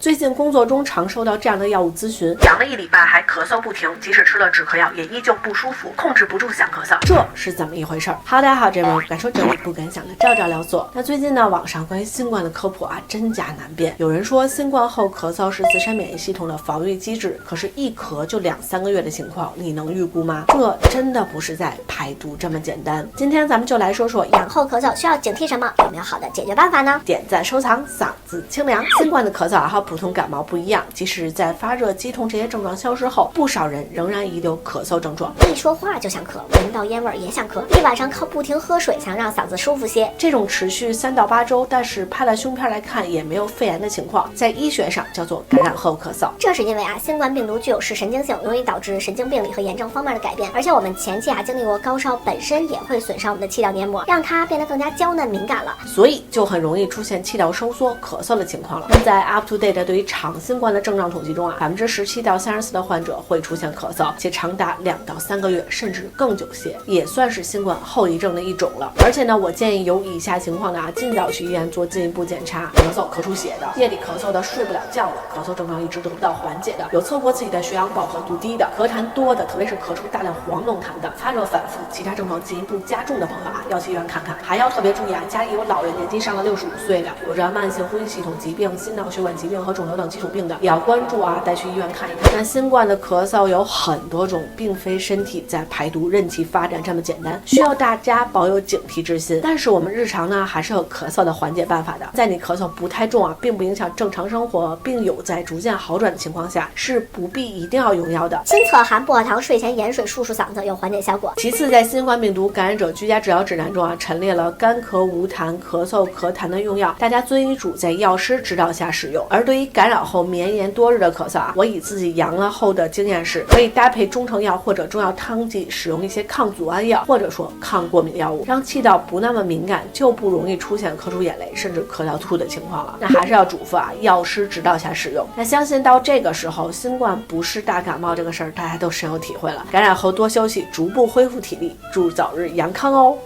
最近工作中常收到这样的药物咨询，养了1礼拜还咳嗽不停，即使吃了止咳药也依旧不舒服，控制不住想咳嗽，这是怎么一回事？Hello， 大家好，这位不敢说这里不敢想的赵赵聊所。那最近呢，网上关于新冠的科普真假难辨。有人说新冠后咳嗽是自身免疫系统的防御机制，可是一咳就2-3个月的情况，你能预估吗？这真的不是在排毒这么简单。今天咱们就来说说养后咳嗽需要警惕什么，有没有好的解决办法呢？点赞收藏，嗓子清凉。新冠的咳嗽和普通感冒不一样，即使在发热、肌痛这些症状消失后，不少人仍然遗留咳嗽症状。一说话就想咳，闻到烟味也想咳，一晚上靠不停喝水想让嗓子舒服些。这种持续3到8周，但是拍了胸片来看也没有肺炎的情况，在医学上叫做感染后咳嗽。这是因为新冠病毒具有视神经性，容易导致神经病理和炎症方面的改变，而且我们前期经历过高烧，本身也会损伤我们的气道黏膜，让它变得更加娇嫩敏感了，所以就很容易出现气道收缩、咳嗽的情况了。那在 up to date 对于长新冠的症状统计中，17%到34%的患者会出现咳嗽，且长达2到3个月，甚至更久些，也算是新冠后遗症的一种了。而且呢，我建议有以下情况的尽早去医院做进一步检查：咳嗽咳出血的，夜里咳嗽的，睡不了觉的，咳嗽症状一直得不到缓解的，有测过自己的血氧饱和度低的，咳痰多的，特别是咳出大量黄浓痰的，发热反复，其他症状进一步加重的朋友要去医院看看。还要特别注意家里有老人，年纪上了65岁的，有着慢性呼吸系统疾病、心脑血管疾病和肿瘤等基础病的，也要关注带去医院看一看。那新冠的咳嗽有很多种，并非身体在排毒任其发展这么简单，需要大家保有警惕之心。但是我们日常呢还是有咳嗽的缓解办法的，在你咳嗽不太重并不影响正常生活，并有在逐渐好转的情况下，是不必一定要用药的。亲测含薄荷糖睡前盐水漱漱嗓子有缓解效果。其次，在新冠病毒感染者居家治疗指南中陈列了干咳无痰、咳嗽咳痰的用药，大家遵医嘱在药师指导下使用。而对于感染后绵延多日的咳嗽我以自己阳了后的经验是，可以搭配中成药或者中药汤剂，使用一些抗组胺药或者说抗过敏药物，让气道不那么敏感，就不容易出现咳出眼泪甚至咳到吐的情况了。那还是要嘱咐药师指导下使用。那相信到这个时候，新冠不是大感冒这个事儿大家都深有体会了。感染后多休息，逐步恢复体力，祝早日阳康哦。